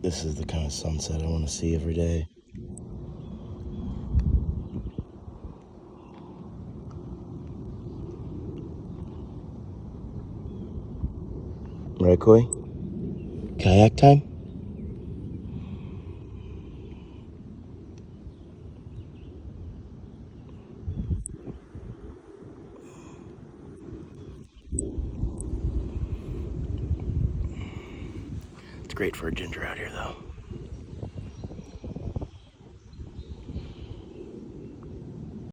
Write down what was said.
This is the kind of sunset I want to see every day. Right, Koi? Kayak time? It's great for a ginger out here, though.